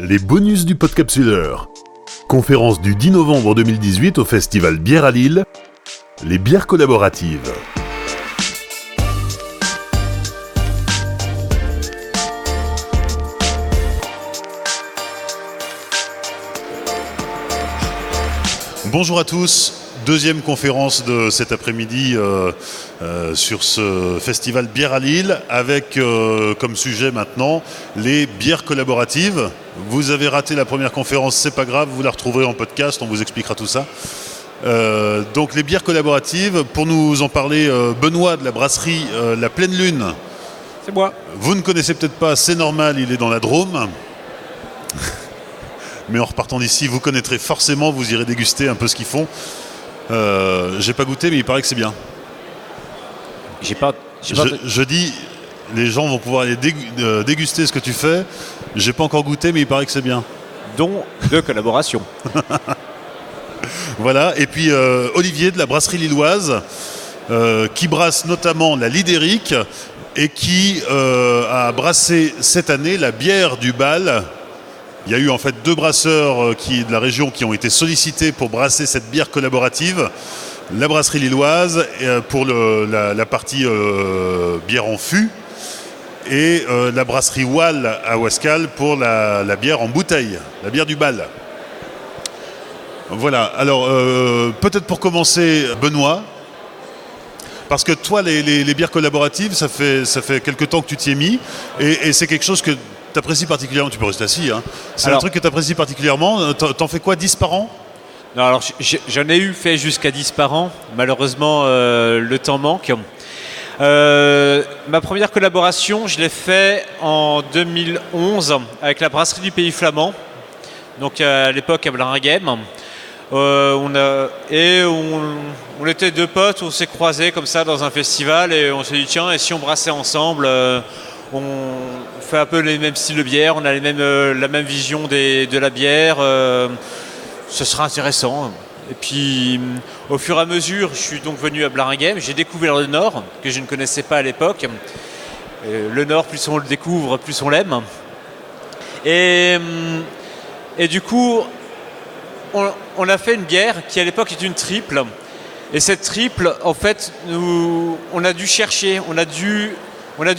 Les bonus du Podcapsuleur. Conférence du 10 novembre 2018 au Festival Bière à Lille. Les bières collaboratives. Bonjour à tous, deuxième conférence de cet après-midi sur ce festival Bière à Lille avec comme sujet maintenant les bières collaboratives. Vous avez raté la première conférence, c'est pas grave, vous la retrouverez en podcast, on vous expliquera tout ça. Donc les bières collaboratives, pour nous en parler, Benoît de la brasserie La Pleine Lune. C'est moi. Vous ne connaissez peut-être pas, c'est normal, il est dans la Drôme. Mais en repartant d'ici, vous connaîtrez forcément, vous irez déguster un peu ce qu'ils font. J'ai pas goûté, mais il paraît que c'est bien. Je dis, les gens vont pouvoir aller déguster ce que tu fais. J'ai pas encore goûté, mais il paraît que c'est bien. Dont de collaboration. Voilà, et puis Olivier de la brasserie lilloise, qui brasse notamment la Lidérique et qui a brassé cette année la bière du Bal. Il y a eu en fait deux brasseurs de la région qui ont été sollicités pour brasser cette bière collaborative. La brasserie lilloise pour la partie bière en fût et la brasserie Wall à Ouascal pour la bière en bouteille, la bière du Bal. Voilà, alors peut-être pour commencer, Benoît, parce que toi les bières collaboratives, ça fait quelque temps que tu t'y es mis et c'est quelque chose que tu apprécies particulièrement. Tu peux rester assis, hein. C'est un truc que tu apprécies particulièrement. T'en fais quoi, 10 par an? Non, alors j'en ai fait jusqu'à 10 par an. Malheureusement, le temps manque. Ma première collaboration, je l'ai fait en 2011 avec la brasserie du Pays Flamand. Donc à l'époque à Blaringhem. On était deux potes, on s'est croisés comme ça dans un festival et on s'est dit tiens, et si on brassait ensemble, on fait un peu les mêmes styles de bière, on a la même vision de la bière, ce sera intéressant. Et puis au fur et à mesure, je suis donc venu à Blaringhem, j'ai découvert le Nord, que je ne connaissais pas à l'époque. Le Nord, plus on le découvre, plus on l'aime. Et du coup, on a fait une bière qui à l'époque est une triple. Et cette triple, en fait, on a dû chercher, on a dû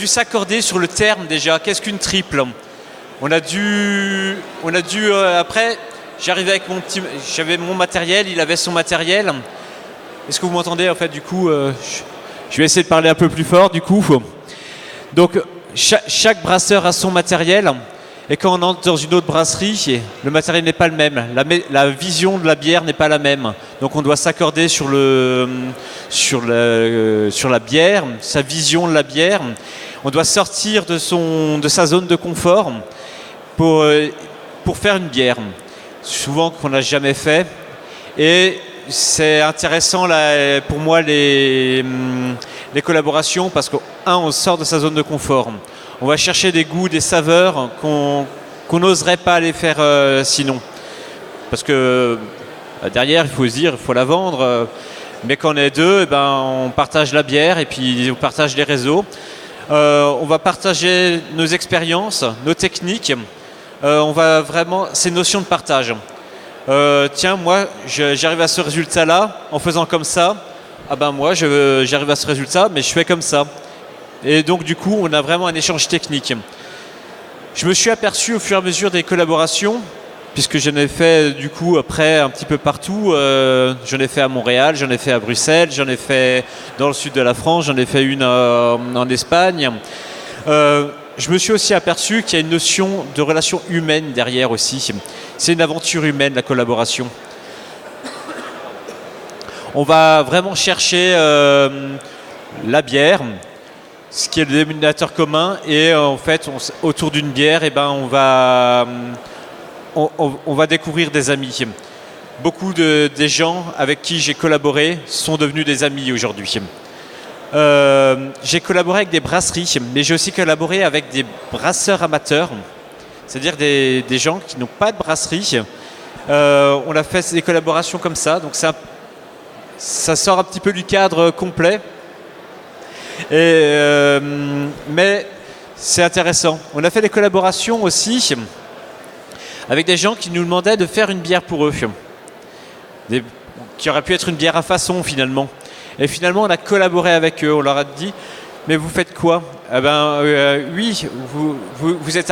s'accorder sur le terme déjà. Qu'est-ce qu'une triple ? On a dû après, j'arrivais avec j'avais mon matériel, il avait son matériel. Est-ce que vous m'entendez en fait du coup je vais essayer de parler un peu plus fort du coup. Donc chaque brasseur a son matériel. Et quand on entre dans une autre brasserie, le matériel n'est pas le même. La vision de la bière n'est pas la même. Donc on doit s'accorder sur la bière, sa vision de la bière. On doit sortir de sa zone de confort pour faire une bière. Souvent qu'on n'a jamais fait. Et c'est intéressant là, pour moi les collaborations parce on sort de sa zone de confort. On va chercher des goûts, des saveurs qu'on n'oserait pas aller faire sinon. Parce que derrière, il faut se dire, il faut la vendre. Mais quand on est deux, on partage la bière et puis on partage les réseaux. On va partager nos expériences, nos techniques. On va vraiment, ces notions de partage. Tiens, moi, j'arrive à ce résultat-là en faisant comme ça. Moi, j'arrive à ce résultat, mais je fais comme ça. Et donc du coup, on a vraiment un échange technique. Je me suis aperçu au fur et à mesure des collaborations, puisque j'en ai fait du coup après un petit peu partout. J'en ai fait à Montréal, j'en ai fait à Bruxelles, j'en ai fait dans le sud de la France, j'en ai fait une en Espagne. Je me suis aussi aperçu qu'il y a une notion de relation humaine derrière aussi. C'est une aventure humaine, la collaboration. On va vraiment chercher la bière, ce qui est le dénominateur commun, et en fait, autour d'une bière, on va découvrir des amis. Beaucoup des gens avec qui j'ai collaboré sont devenus des amis aujourd'hui. J'ai collaboré avec des brasseries, mais j'ai aussi collaboré avec des brasseurs amateurs, c'est-à-dire des gens qui n'ont pas de brasserie. On a fait des collaborations comme ça, donc ça sort un petit peu du cadre complet. Mais c'est intéressant. On a fait des collaborations aussi avec des gens qui nous demandaient de faire une bière pour eux, qui aurait pu être une bière à façon finalement. Et finalement, on a collaboré avec eux, on leur a dit « Mais vous faites quoi ?» Oui, vous êtes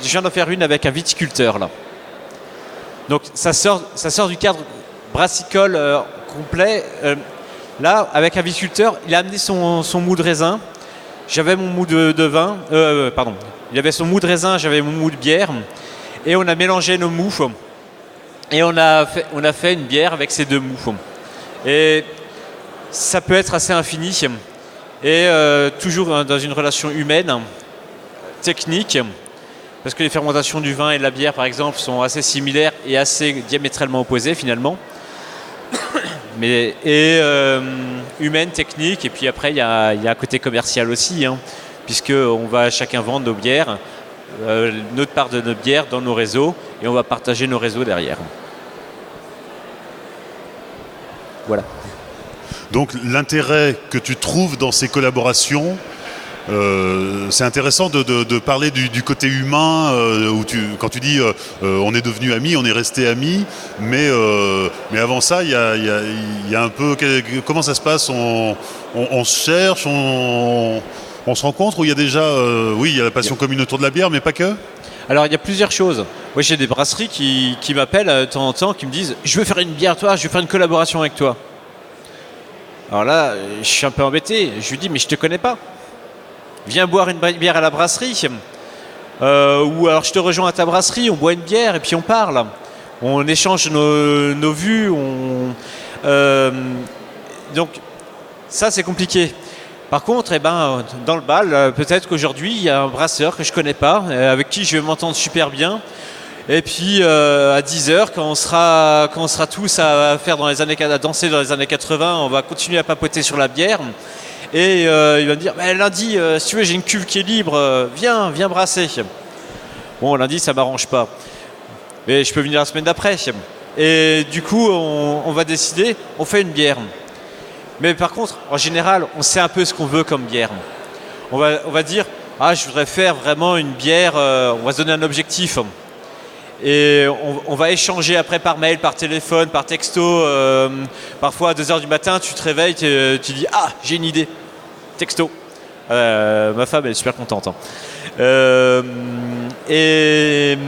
je viens d'en faire une avec un viticulteur là. Donc ça sort du cadre brassicole complet. Là, avec un viticulteur, il a amené son mou de raisin. J'avais mon mou de vin. Il avait son mou de raisin, j'avais mon mou de bière. Et on a mélangé nos mous. Et on a fait une bière avec ces deux mous. Et ça peut être assez infini. Et toujours dans une relation humaine, technique. Parce que les fermentations du vin et de la bière, par exemple, sont assez similaires et assez diamétralement opposées, finalement. Humaine, technique, et puis après, il y a un côté commercial aussi, puisqu'on va chacun vendre nos bières, notre part de notre bière dans nos réseaux, et on va partager nos réseaux derrière. Voilà. Donc, l'intérêt que tu trouves dans ces collaborations, c'est intéressant de parler du côté humain, quand tu dis on est devenus amis, on est restés amis, mais avant ça, il y a un peu... Comment ça se passe, on se cherche, on se rencontre, ou il y a déjà... oui, il y a la passion commune autour de la bière, mais pas que. Alors, il y a plusieurs choses. Moi, j'ai des brasseries qui m'appellent de temps en temps, qui me disent « Je veux faire une bière, toi, je veux faire une collaboration avec toi. » Alors là, je suis un peu embêté. Je lui dis « Mais je te connais pas. Viens boire une bière à la brasserie. Ou alors je te rejoins à ta brasserie, on boit une bière et puis on parle. On échange nos vues. Donc ça c'est compliqué. Par contre, dans le bal, peut-être qu'aujourd'hui il y a un brasseur que je connais pas, avec qui je vais m'entendre super bien. Et puis à 10h, quand on sera tous à danser dans les années 80, on va continuer à papoter sur la bière. Et il va me dire lundi, si tu veux, j'ai une cuve qui est libre, viens brasser. Bon, lundi, ça m'arrange pas. Mais je peux venir la semaine d'après. Et du coup, on va décider, on fait une bière. Mais par contre, en général, on sait un peu ce qu'on veut comme bière. On va dire, je voudrais faire vraiment une bière, on va se donner un objectif. Et on va échanger après par mail, par téléphone, par texto. Parfois à 2h du matin, tu te réveilles, tu dis « j'ai une idée ». Texto. Ma femme, elle est super contente. Et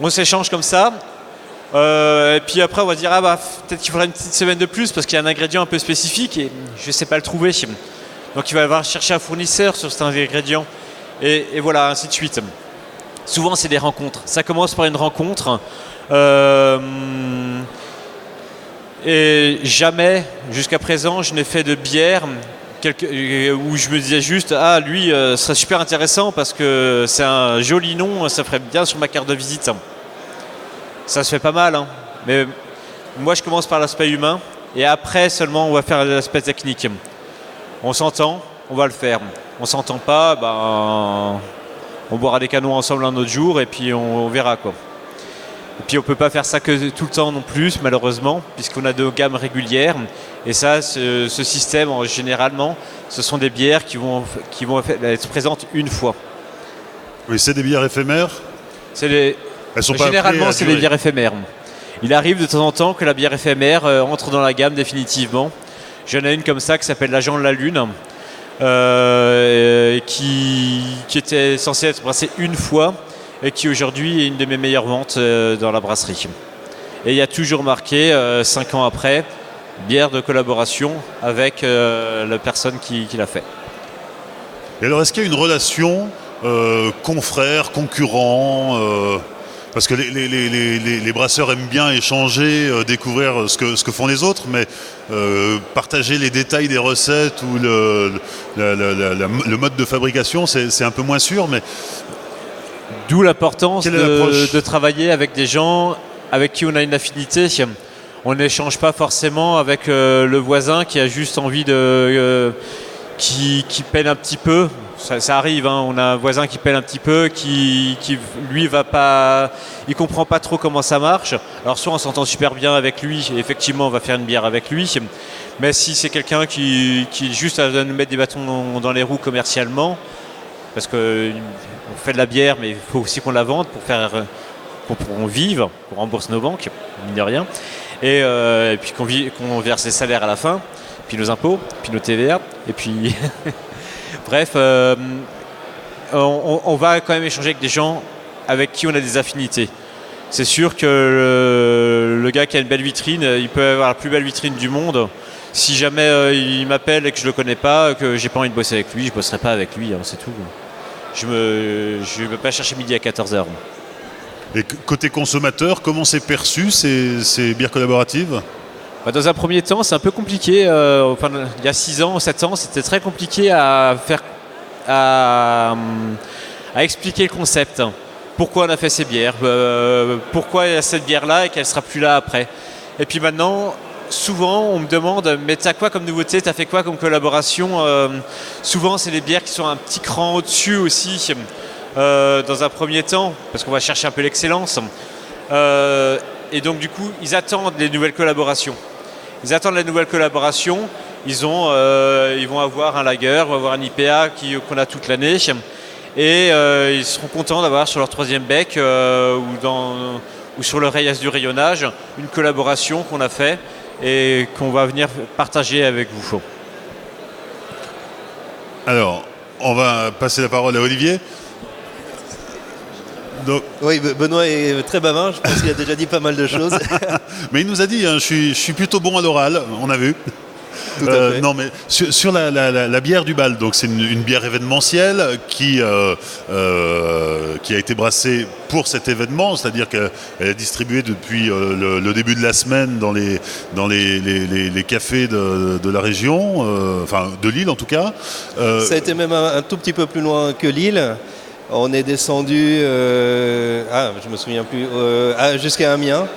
on s'échange comme ça. Et puis après, on va dire peut-être qu'il faudra une petite semaine de plus parce qu'il y a un ingrédient un peu spécifique et je ne sais pas le trouver. Donc il va falloir chercher un fournisseur sur cet ingrédient. Et voilà, ainsi de suite. Souvent, c'est des rencontres. Ça commence par une rencontre. Et jamais, jusqu'à présent, je n'ai fait de bière où je me disais juste lui, ce serait super intéressant parce que c'est un joli nom, ça ferait bien sur ma carte de visite. Ça se fait pas mal, mais moi, je commence par l'aspect humain et après seulement, on va faire l'aspect technique. On s'entend, on va le faire. On s'entend pas, on boira des canons ensemble un autre jour et puis on verra quoi. Et puis on peut pas faire ça que tout le temps non plus, malheureusement, puisqu'on a 2 gammes régulières. Et ça, ce système, généralement, ce sont des bières qui vont être présentes une fois. Oui, c'est des bières éphémères. Généralement, c'est des bières éphémères. Il arrive de temps en temps que la bière éphémère entre dans la gamme définitivement. J'en ai une comme ça qui s'appelle l'Agent de la Lune. Qui était censé être brassé une fois et qui aujourd'hui est une de mes meilleures ventes dans la brasserie. Et il y a toujours marqué 5 ans après, bière de collaboration avec la personne qui l'a fait. Et alors est-ce qu'il y a une relation confrères, concurrents parce que les brasseurs aiment bien échanger, découvrir ce que font les autres, mais partager les détails des recettes ou le mode de fabrication, c'est un peu moins sûr. Mais d'où l'importance de travailler avec des gens avec qui on a une affinité. On n'échange pas forcément avec le voisin qui a juste envie qui peine un petit peu. Ça arrive, on a un voisin qui peine un petit peu, qui lui va pas, il comprend pas trop comment ça marche. Alors soit on s'entend super bien avec lui, et effectivement on va faire une bière avec lui, mais si c'est quelqu'un qui juste à nous mettre des bâtons dans les roues commercialement, parce que on fait de la bière, mais il faut aussi qu'on la vende pour faire qu'on vive, qu'on rembourse nos banques, mine de rien, et puis qu'on verse les salaires à la fin, puis nos impôts, puis nos TVA, et puis bref, on va quand même échanger avec des gens avec qui on a des affinités. C'est sûr que le gars qui a une belle vitrine, il peut avoir la plus belle vitrine du monde. Si jamais il m'appelle et que je le connais pas, que j'ai pas envie de bosser avec lui, je bosserai pas avec lui, hein, c'est tout. Je vais pas chercher midi à 14h. Et côté consommateur, comment c'est perçu ces bières collaboratives ? Dans un premier temps, c'est un peu compliqué. Il y a 6 ans, 7 ans, c'était très compliqué à expliquer le concept. Pourquoi on a fait ces bières, pourquoi il y a cette bière-là et qu'elle ne sera plus là après. Et puis maintenant, souvent, on me demande, mais t'as quoi comme nouveauté, t'as fait quoi comme collaboration. Souvent, c'est les bières qui sont un petit cran au-dessus aussi, dans un premier temps, parce qu'on va chercher un peu l'excellence. Et donc, du coup, ils attendent les nouvelles collaborations. Ils vont avoir un lager, ils vont avoir un IPA qu'on a toute l'année. Et ils seront contents d'avoir sur leur 3e bec ou sur le Reyes du rayonnage une collaboration qu'on a fait et qu'on va venir partager avec vous. Alors, on va passer la parole à Olivier. Donc... Oui, Benoît est très bavard, je pense qu'il a déjà dit pas mal de choses. Mais il nous a dit, hein, je suis plutôt bon à l'oral, on a vu. Tout à fait. Non, mais sur la bière du bal, donc c'est une bière événementielle qui a été brassée pour cet événement, c'est-à-dire qu'elle est distribuée depuis le début de la semaine dans les cafés de la région, enfin de Lille en tout cas. Ça a été même un tout petit peu plus loin que Lille. On est descendu, je me souviens plus, jusqu'à Amiens,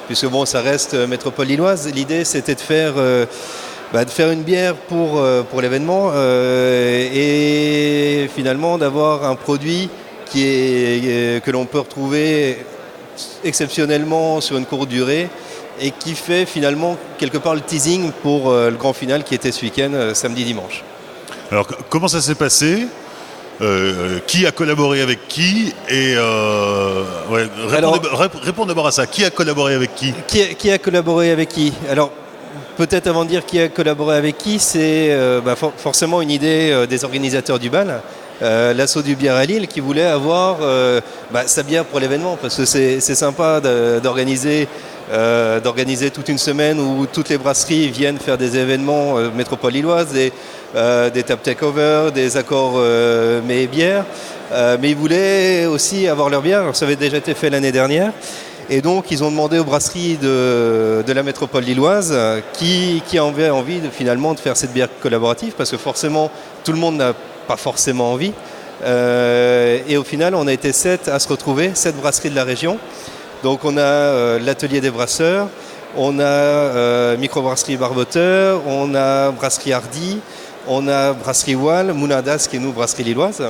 puisque bon, ça reste métropole lilloise. L'idée, c'était de faire une bière pour l'événement et finalement d'avoir un produit que l'on peut retrouver exceptionnellement sur une courte durée et qui fait finalement quelque part le teasing pour le grand final qui était ce week-end, samedi-dimanche. Alors comment ça s'est passé ? Qui a collaboré avec qui et réponds d'abord à ça. Qui a collaboré avec qui ? Qui a collaboré avec qui ? Alors, peut-être avant de dire qui a collaboré avec qui, c'est forcément une idée des organisateurs du bal, l'assaut du bière à Lille, qui voulait avoir sa bière pour l'événement, parce que c'est sympa d'organiser toute une semaine où toutes les brasseries viennent faire des événements métropole lilloise, des tap takeover, des accords mets et bières, mais ils voulaient aussi avoir leur bière. Alors, ça avait déjà été fait l'année dernière. Et donc, ils ont demandé aux brasseries de la métropole lilloise qui avait envie finalement de faire cette bière collaborative, parce que forcément, tout le monde n'a pas forcément envie. Et au final, on a été 7 à se retrouver, 7 brasseries de la région. Donc, on a l'atelier des brasseurs, on a microbrasserie Barboteur, on a brasserie Hardy, on a brasserie Wall, Mounadas qui est nous, brasserie lilloise.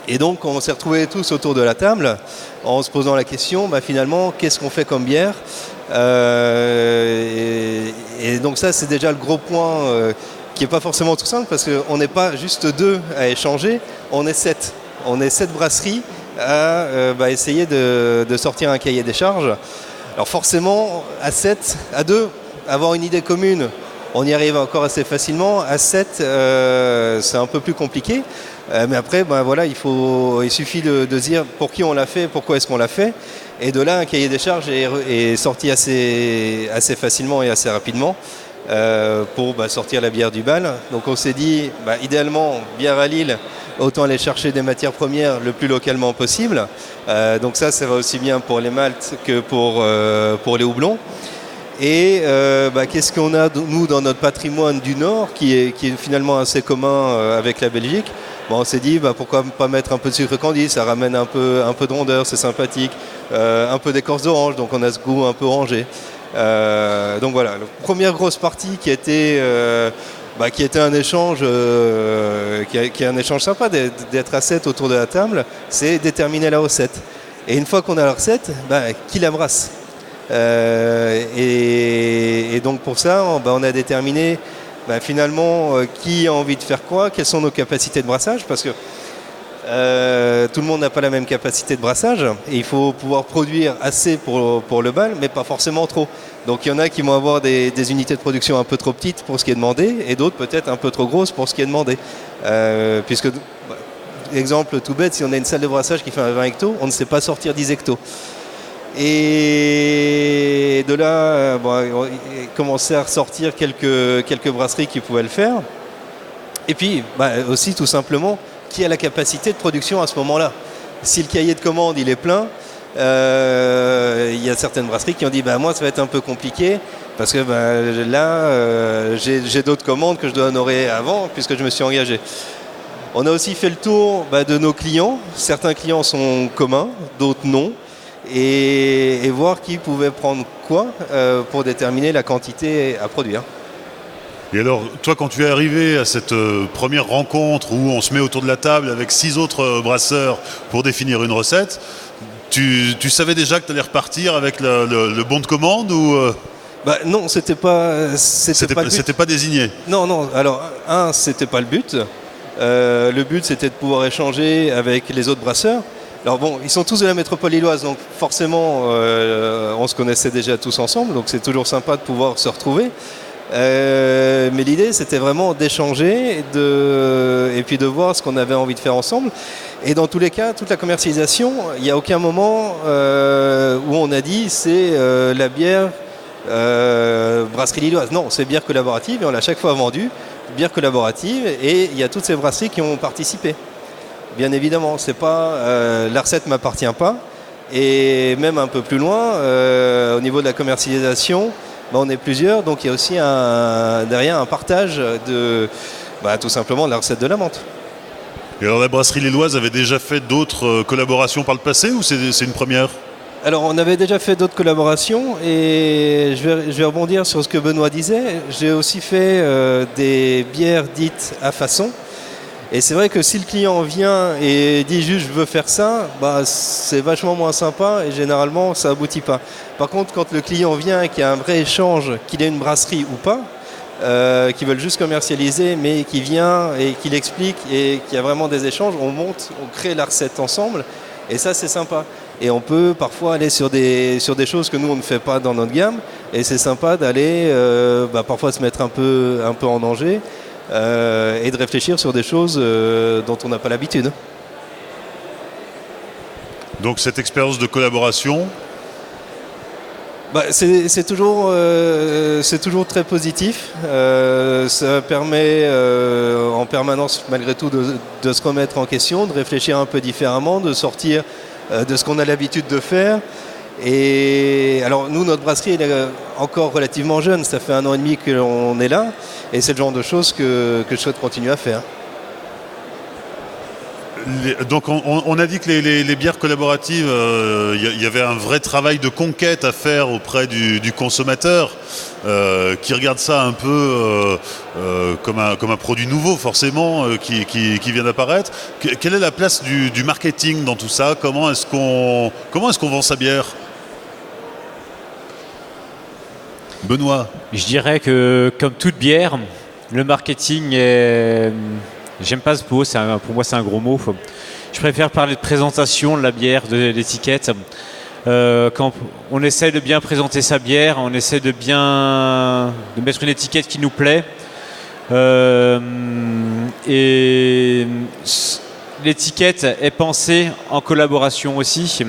Et donc, on s'est retrouvés tous autour de la table en se posant la question, finalement, qu'est-ce qu'on fait comme bière ? Et donc ça, c'est déjà le gros point qui n'est pas forcément tout simple, parce qu'on n'est pas juste 2 à échanger, on est 7. On est 7 brasseries à essayer de sortir un cahier des charges. Alors forcément, à 7, à 2, avoir une idée commune, on y arrive encore assez facilement. À 7, c'est un peu plus compliqué. Mais après, il suffit de dire pour qui on l'a fait, pourquoi est-ce qu'on l'a fait. Et de là, un cahier des charges est sorti assez facilement et assez rapidement pour sortir la bière du bal. Donc on s'est dit, idéalement, bière à Lille, autant aller chercher des matières premières le plus localement possible. Donc ça va aussi bien pour les maltes que pour les houblons. Et qu'est-ce qu'on a, nous, dans notre patrimoine du Nord, qui est finalement assez commun avec la Belgique. On s'est dit, pourquoi pas mettre un peu de sucre candi, ça ramène un peu de rondeur, c'est sympathique. Un peu d'écorce d'orange, donc on a ce goût un peu orangé. Donc voilà, la première grosse partie qui a été un échange, qui est un échange sympa d'être à 7 autour de la table, c'est déterminer la recette. Et une fois qu'on a la recette, qui la brasse ? Et donc pour ça, on a déterminé finalement qui a envie de faire quoi, quelles sont nos capacités de brassage, parce que Tout le monde n'a pas la même capacité de brassage et il faut pouvoir produire assez pour le bal, mais pas forcément trop. Donc il y en a qui vont avoir des unités de production un peu trop petites pour ce qui est demandé et d'autres peut-être un peu trop grosses pour ce qui est demandé. Puisque, exemple tout bête, si on a une salle de brassage qui fait un 20 hectos, on ne sait pas sortir 10 hectos. Et de là, on commençait à ressortir quelques brasseries qui pouvaient le faire. Et puis aussi tout simplement, qui a la capacité de production à ce moment-là. Si le cahier de commande il est plein, il y a certaines brasseries qui ont dit moi ça va être un peu compliqué parce que là j'ai d'autres commandes que je dois honorer avant puisque je me suis engagé. On a aussi fait le tour de nos clients. Certains clients sont communs, d'autres non. Et voir qui pouvait prendre quoi pour déterminer la quantité à produire. Et alors, toi, quand tu es arrivé à cette première rencontre où on se met autour de la table avec 6 autres brasseurs pour définir une recette, tu savais déjà que tu allais repartir avec le bon de commande ou non, c'était pas le but. C'était pas désigné. Non. Alors, c'était pas le but. Le but, c'était de pouvoir échanger avec les autres brasseurs. Alors bon, ils sont tous de la métropole lilloise, donc forcément, on se connaissait déjà tous ensemble, donc c'est toujours sympa de pouvoir se retrouver. Mais l'idée, c'était vraiment d'échanger et puis de voir ce qu'on avait envie de faire ensemble. Et dans tous les cas, toute la commercialisation, il n'y a aucun moment où on a dit c'est la bière brasserie lilloise. Non, c'est bière collaborative et on l'a chaque fois vendu, bière collaborative, et il y a toutes ces brasseries qui ont participé. Bien évidemment, c'est pas la recette ne m'appartient pas. Et même un peu plus loin, au niveau de la commercialisation, on est plusieurs, donc il y a aussi derrière un partage de tout simplement de la recette de la menthe. Et alors la brasserie lilloise avait déjà fait d'autres collaborations par le passé ou c'est une première ? Alors on avait déjà fait d'autres collaborations et je vais rebondir sur ce que Benoît disait. J'ai aussi fait des bières dites à façon. Et c'est vrai que si le client vient et dit juste je veux faire ça, c'est vachement moins sympa et généralement ça aboutit pas. Par contre, quand le client vient et qu'il y a un vrai échange, qu'il ait une brasserie ou pas, qui veulent juste commercialiser, mais qui vient et qui l'explique et qu'il y a vraiment des échanges, on monte, on crée la recette ensemble et ça c'est sympa. Et on peut parfois aller sur des choses que nous on ne fait pas dans notre gamme et c'est sympa d'aller parfois se mettre un peu en danger. Et de réfléchir sur des choses dont on n'a pas l'habitude. Donc cette expérience de collaboration, c'est toujours très positif. Ça permet en permanence malgré tout de se remettre en question, de réfléchir un peu différemment, de sortir de ce qu'on a l'habitude de faire. Et alors nous, notre brasserie elle est encore relativement jeune, ça fait 1 an et demi qu'on est là, et c'est le genre de choses que je souhaite continuer à faire. Donc on a dit que les bières collaboratives, y avait un vrai travail de conquête à faire auprès du consommateur, qui regarde ça un peu comme un produit nouveau forcément, qui vient d'apparaître. Quelle est la place du marketing dans tout ça ? Comment est-ce qu'on vend sa bière ? Benoît ? Je dirais que comme toute bière, le marketing est... J'aime pas ce mot, pour moi c'est un gros mot. Je préfère parler de présentation de la bière, de l'étiquette. Quand on essaie de bien présenter sa bière, on essaie de mettre une étiquette qui nous plaît. Et l'étiquette est pensée en collaboration aussi.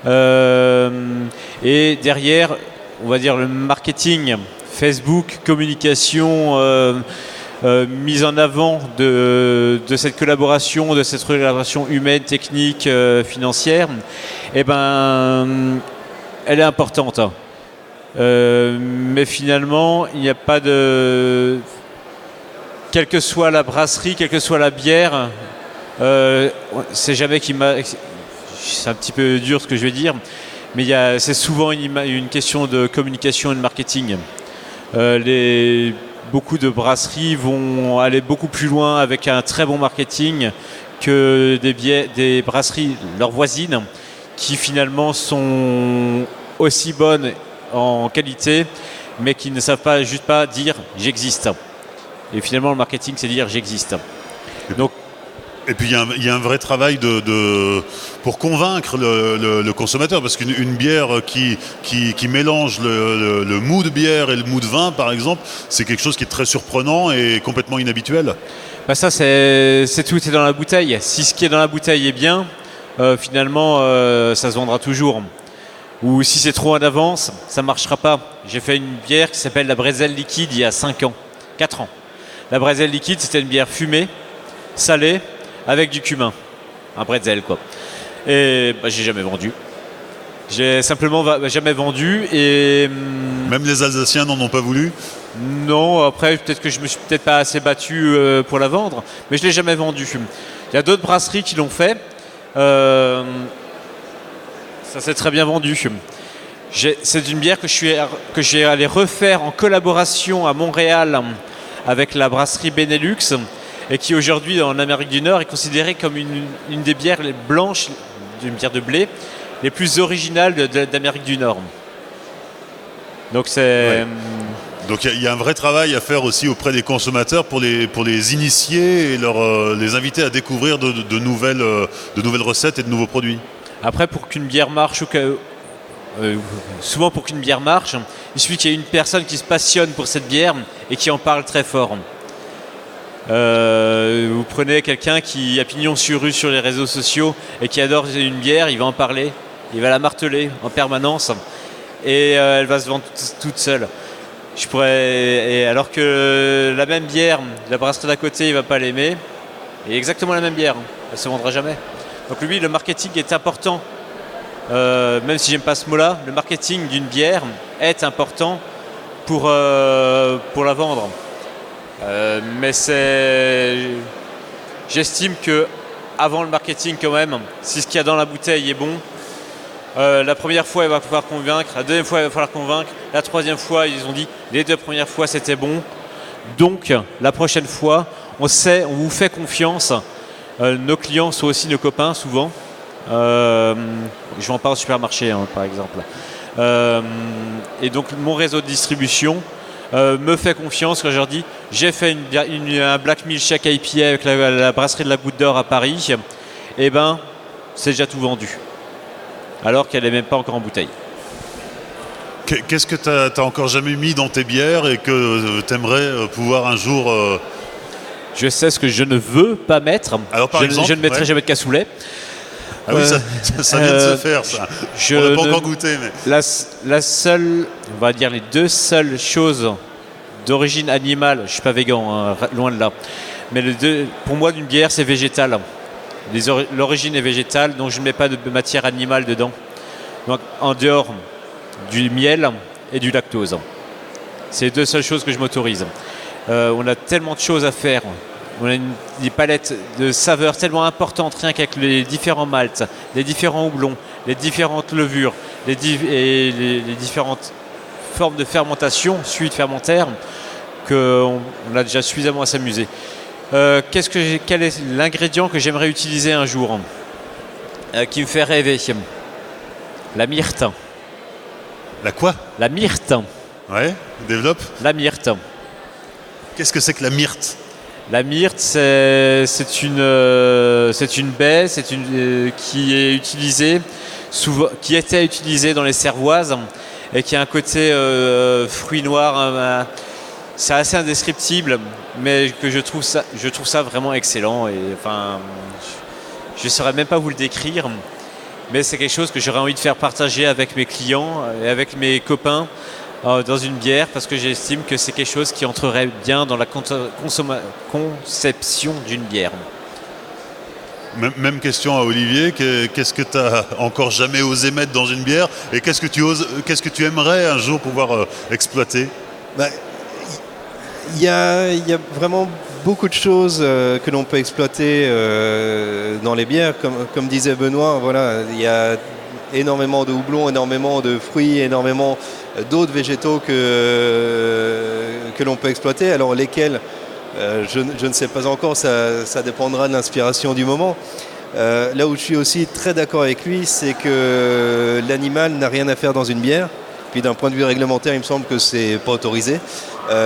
Et derrière, on va dire le marketing, Facebook, communication, mise en avant de cette collaboration humaine, technique, financière, elle est importante. Mais finalement, il n'y a pas de... Quelle que soit la brasserie, quelle que soit la bière, c'est jamais qui m'a... C'est un petit peu dur ce que je vais dire, mais c'est souvent une question de communication et de marketing. Beaucoup de brasseries vont aller beaucoup plus loin avec un très bon marketing que des brasseries, leurs voisines, qui finalement sont aussi bonnes en qualité, mais qui ne savent pas dire « j'existe ». Et finalement, le marketing, c'est dire « j'existe ». Donc, Et puis il y a un vrai travail pour convaincre le consommateur, parce qu'une bière qui mélange le mou de bière et le mou de vin, par exemple, c'est quelque chose qui est très surprenant et complètement inhabituel. Bah ça, c'est tout est dans la bouteille. Si ce qui est dans la bouteille est bien, finalement, ça se vendra toujours. Ou si c'est trop en avance, ça ne marchera pas. J'ai fait une bière qui s'appelle la Brésil liquide il y a 4 ans. La Brésil liquide, c'était une bière fumée, salée, avec du cumin. Un bretzel, quoi. Et j'ai jamais vendu. J'ai simplement jamais vendu. Et même les Alsaciens n'en ont pas voulu? Non, après, peut-être que je me suis peut-être pas assez battu pour la vendre, mais je l'ai jamais vendue. Il y a d'autres brasseries qui l'ont fait. Ça s'est très bien vendu. C'est une bière que je suis allé refaire en collaboration à Montréal avec la brasserie Benelux et qui aujourd'hui en Amérique du Nord est considérée comme une des bières les blanches, une bière de blé, les plus originales d'Amérique du Nord. Donc c'est... Ouais. Donc il y a un vrai travail à faire aussi auprès des consommateurs pour les initier et les inviter à découvrir de nouvelles recettes et de nouveaux produits. Après, pour qu'une bière marche, souvent pour qu'une bière marche, il suffit qu'il y ait une personne qui se passionne pour cette bière et qui en parle très fort. Vous prenez quelqu'un qui a pignon sur rue sur les réseaux sociaux et qui adore une bière, il va en parler, il va la marteler en permanence et elle va se vendre toute seule. Alors que la même bière, la brasserie d'à côté, il va pas l'aimer, et exactement la même bière, elle se vendra jamais. Donc lui, le marketing est important. Même si j'aime pas ce mot-là, le marketing d'une bière est important pour la vendre. Mais j'estime que avant le marketing quand même, si ce qu'il y a dans la bouteille est bon, la première fois il va falloir convaincre, la deuxième fois il va falloir convaincre, la troisième fois ils ont dit les 2 premières fois c'était bon, donc la prochaine fois on vous fait confiance. Nos clients sont aussi nos copains souvent. Je vends pas au supermarché par exemple. Et donc mon réseau de distribution me fait confiance quand je leur dis j'ai fait un Black Milkshake IPA avec la brasserie de la Goutte d'Or à Paris, et ben c'est déjà tout vendu alors qu'elle n'est même pas encore en bouteille. Qu'est-ce que t'as encore jamais mis dans tes bières et que t'aimerais pouvoir un jour Je sais ce que je ne veux pas mettre. Alors, par exemple, je ne mettrai jamais de cassoulet. Ah oui, ça vient de se faire, ça. On n'a pas encore goûté, mais... La seule, on va dire les 2 seules choses d'origine animale, je ne suis pas végan, loin de là, mais pour moi, d'une bière, c'est végétal. L'origine est végétale, donc je ne mets pas de matière animale dedans. Donc, en dehors du miel et du lactose. C'est les 2 seules choses que je m'autorise. On a tellement de choses à faire. On a des palettes de saveurs tellement importantes, rien qu'avec les différents maltes, les différents houblons, les différentes levures, les différentes formes de fermentation, suite fermentaire, qu'on a déjà suffisamment à s'amuser. Quel est l'ingrédient que j'aimerais utiliser un jour, qui me fait rêver? La myrte. La quoi? La myrte. Ouais, développe. La myrte. Qu'est-ce que c'est que la myrte? La myrte, c'est une baie qui est utilisée, qui était utilisée dans les cervoises et qui a un côté fruit noir. C'est assez indescriptible, mais que je trouve ça vraiment excellent. Et enfin, je ne saurais même pas vous le décrire, mais c'est quelque chose que j'aurais envie de faire partager avec mes clients et avec mes copains dans une bière, parce que j'estime que c'est quelque chose qui entrerait bien dans la conception d'une bière. Même question à Olivier, qu'est-ce que tu n'as encore jamais osé mettre dans une bière et qu'est-ce que tu aimerais un jour pouvoir exploiter? Il y a vraiment beaucoup de choses que l'on peut exploiter dans les bières. Comme disait Benoît, voilà, il y a énormément de houblon, énormément de fruits, énormément d'autres végétaux que l'on peut exploiter. Alors lesquels, je ne sais pas encore, ça dépendra de l'inspiration du moment. Là où je suis aussi très d'accord avec lui, c'est que l'animal n'a rien à faire dans une bière. Puis d'un point de vue réglementaire, il me semble que c'est pas autorisé,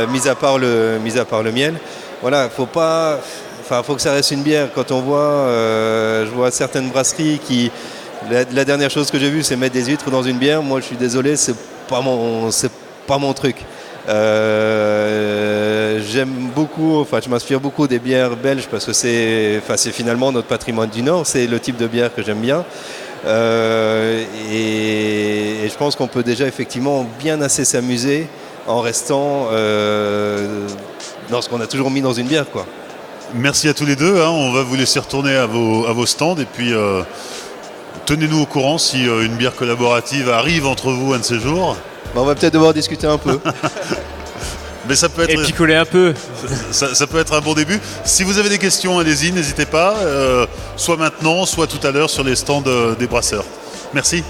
mis à part le miel. Voilà, faut pas faut que ça reste une bière. Quand on voit, je vois certaines brasseries qui, la dernière chose que j'ai vue, c'est mettre des huîtres dans une bière. Moi, je suis désolé, c'est pas mon truc. J'aime beaucoup, je m'inspire beaucoup des bières belges parce que c'est finalement notre patrimoine du Nord. C'est le type de bière que j'aime bien. Et je pense qu'on peut déjà effectivement bien assez s'amuser en restant dans ce qu'on a toujours mis dans une bière, quoi. Merci à tous les deux, hein. On va vous laisser retourner à vos stands et puis tenez-nous au courant si une bière collaborative arrive entre vous un de ces jours. On va peut-être devoir discuter un peu. Mais ça peut être, Et picoler un peu. ça peut être un bon début. Si vous avez des questions, allez-y, n'hésitez pas, soit maintenant, soit tout à l'heure sur les stands des brasseurs. Merci.